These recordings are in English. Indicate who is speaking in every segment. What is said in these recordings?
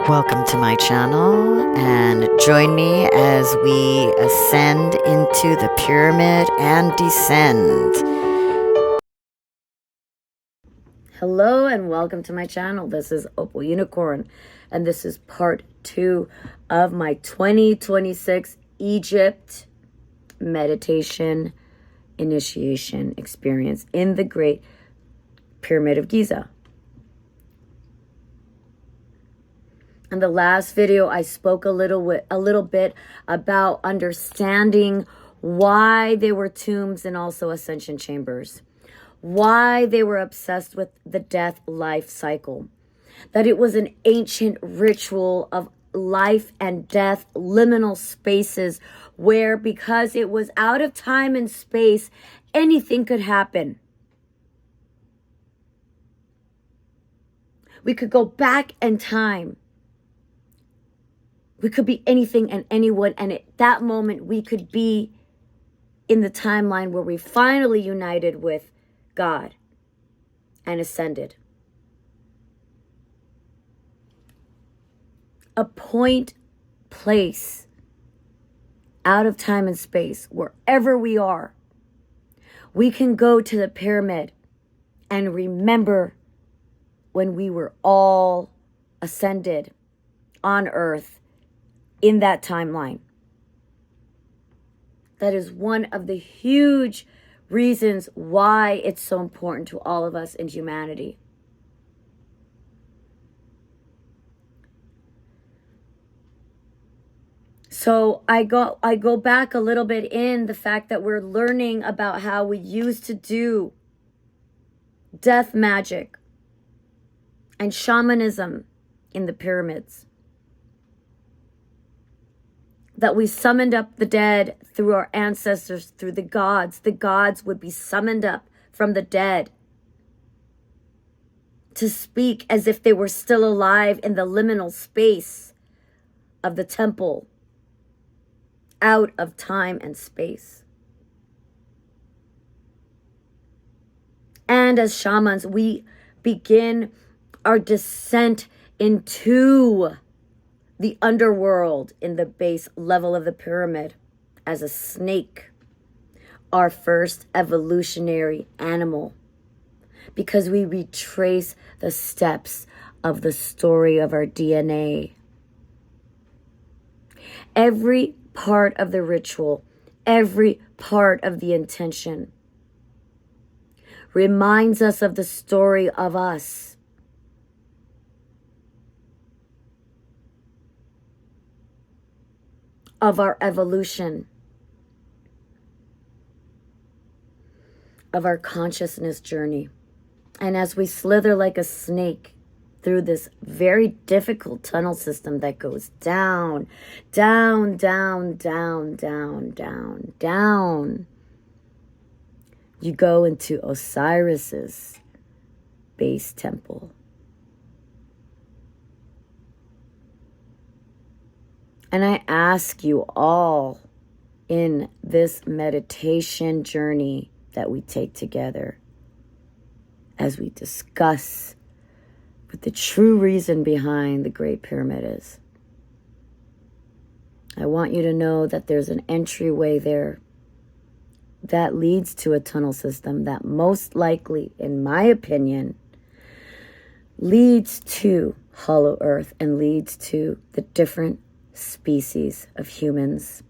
Speaker 1: Welcome to my channel and join me as we ascend into the pyramid and descend. Hello and welcome to my channel. This is Opal Unicorn and this is part 2 of my 2026 Egypt meditation initiation experience in the Great Pyramid of Giza. In the last video, I spoke a little bit about understanding why they were tombs and also ascension chambers, why they were obsessed with the death-life cycle, that it was an ancient ritual of life and death, liminal spaces where, because it was out of time and space, anything could happen. We could go back in time. We could be anything and anyone, and at that moment we could be in the timeline where we finally united with God and ascended. A point, place, out of time and space, wherever we are, we can go to the pyramid and remember when we were all ascended on earth in that timeline. That is one of the huge reasons why it's so important to all of us in humanity. So I go back a little bit in the fact that we're learning about how we used to do death magic and shamanism in the pyramids. That we summoned up the dead through our ancestors, through the gods. The gods would be summoned up from the dead to speak as if they were still alive in the liminal space of the temple, out of time and space. And as shamans, we begin our descent into the underworld in the base level of the pyramid as a snake, our first evolutionary animal, because we retrace the steps of the story of our DNA. Every part of the ritual, every part of the intention reminds us of the story of us. Of our evolution, of our consciousness journey. And as we slither like a snake through this very difficult tunnel system that goes down, down, down, down, down, down, down, you go into Osiris's base temple. And I ask you all in this meditation journey that we take together as we discuss what the true reason behind the Great Pyramid is. I want you to know that there's an entryway there that leads to a tunnel system that most likely, in my opinion, leads to Hollow Earth and leads to the different species of humans.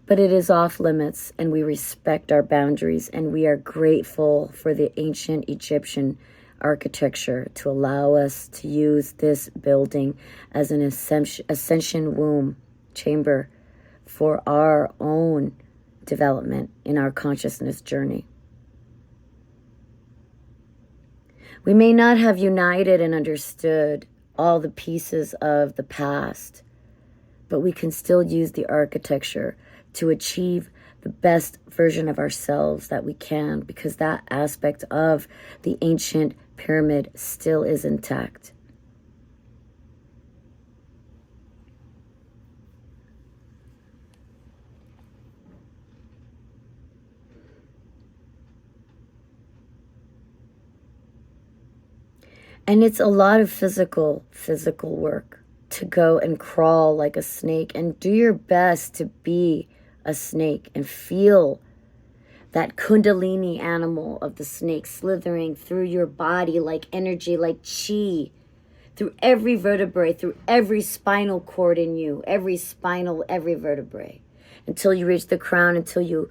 Speaker 1: But it is off limits, and we respect our boundaries, and we are grateful for the ancient Egyptian architecture to allow us to use this building as an ascension womb chamber for our own development in our consciousness journey. We may not have united and understood all the pieces of the past, but we can still use the architecture to achieve the best version of ourselves that we can, because that aspect of the ancient pyramid still is intact. And it's a lot of physical work to go and crawl like a snake and do your best to be a snake and feel that kundalini animal of the snake slithering through your body like energy, like chi, through every vertebrae, through every spinal cord in you, every vertebrae, until you reach the crown, until you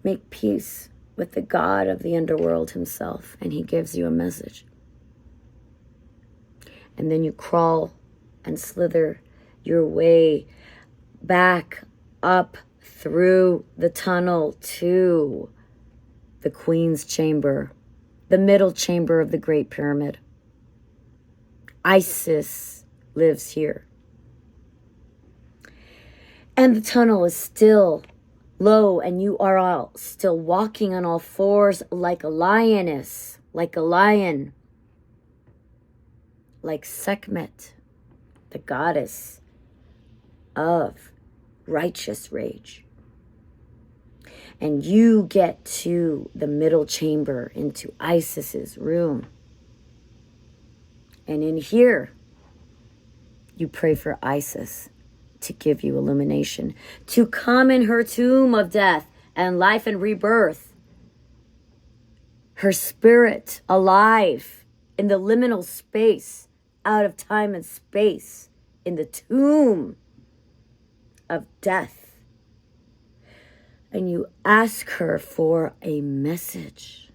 Speaker 1: make peace with the God of the underworld himself, and he gives you a message. And then you crawl and slither your way back up through the tunnel to the Queen's Chamber, the middle chamber of the Great Pyramid. Isis lives here. And the tunnel is still low, and you are all still walking on all fours like a lioness, like a lion, like Sekhmet, the goddess of righteous rage. And you get to the middle chamber, into Isis's room. And in here, you pray for Isis to give you illumination, to come in her tomb of death and life and rebirth. Her spirit alive in the liminal space, out of time and space, in the tomb of death. And you ask her for a message.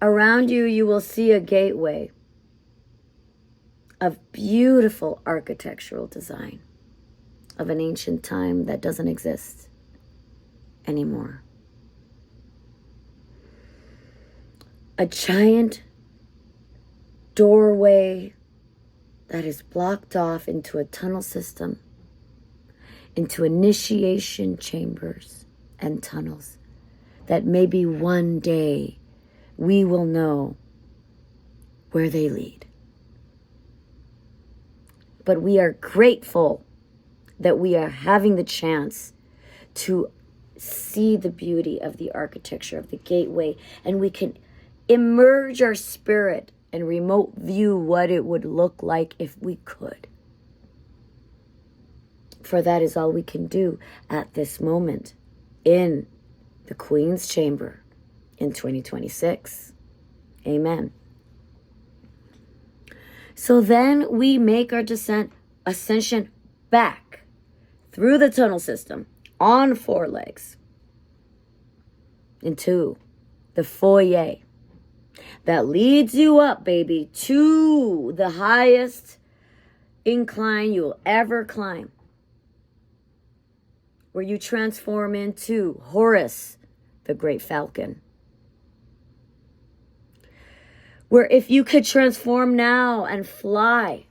Speaker 1: Around you, you will see a gateway of beautiful architectural design of an ancient time that doesn't exist anymore. A giant doorway that is blocked off into a tunnel system, into initiation chambers and tunnels that maybe one day we will know where they lead. But we are grateful that we are having the chance to see the beauty of the architecture of the gateway, and we can immerse our spirit and remote view what it would look like if we could. For that is all we can do at this moment in the Queen's Chamber in 2026. Amen. So then we make our ascension back through the tunnel system on 4 legs into the foyer that leads you up, baby, to the highest incline you'll ever climb, where you transform into Horus, the great falcon. Where if you could transform now and fly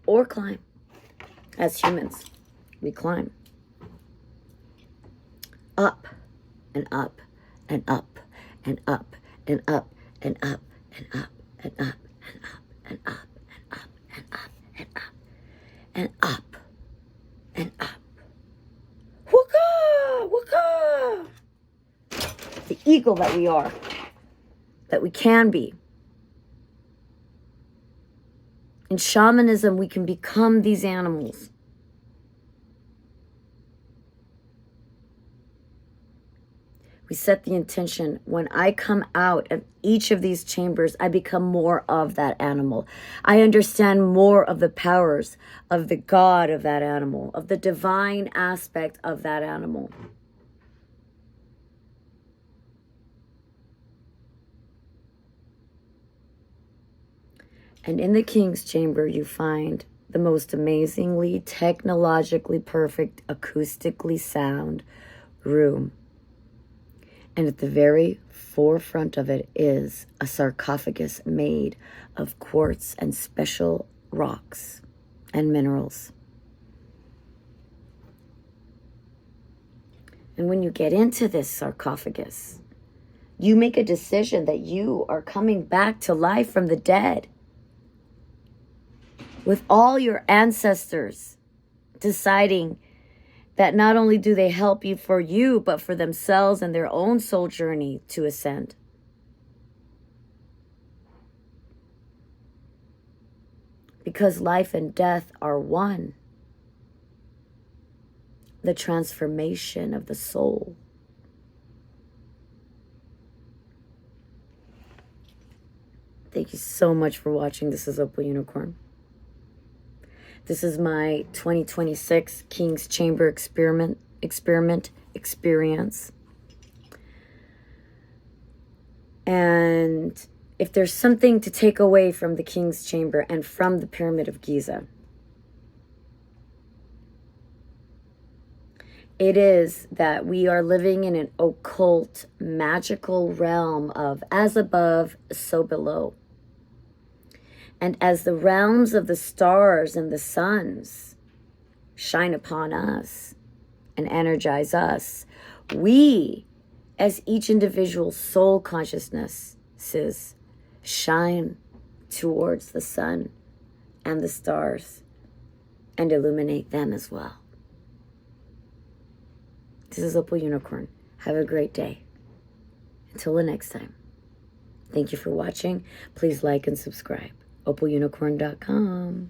Speaker 1: or climb, as humans, we climb up and up and up and up and up and up and up and up and up and up and up and up and up and up. Waka, waka. The eagle that we are, that we can be. In shamanism, we can become these animals. We set the intention. When I come out of each of these chambers, I become more of that animal. I understand more of the powers of the God of that animal, of the divine aspect of that animal. And in the King's Chamber, you find the most amazingly, technologically perfect, acoustically sound room. And at the very forefront of it is a sarcophagus made of quartz and special rocks and minerals. And when you get into this sarcophagus, you make a decision that you are coming back to life from the dead, with all your ancestors deciding that not only do they help you for you, but for themselves and their own soul journey to ascend. Because life and death are one. The transformation of the soul. Thank you so much for watching. This is Opal Unicorn. This is my 2026 King's Chamber experience. And if there's something to take away from the King's Chamber and from the Pyramid of Giza, it is that we are living in an occult, magical realm of as above, so below. And as the realms of the stars and the suns shine upon us and energize us, we, as each individual soul consciousnesses, shine towards the sun and the stars and illuminate them as well. This is Opal Unicorn. Have a great day. Until the next time. Thank you for watching. Please like and subscribe. OpalUnicorn.com.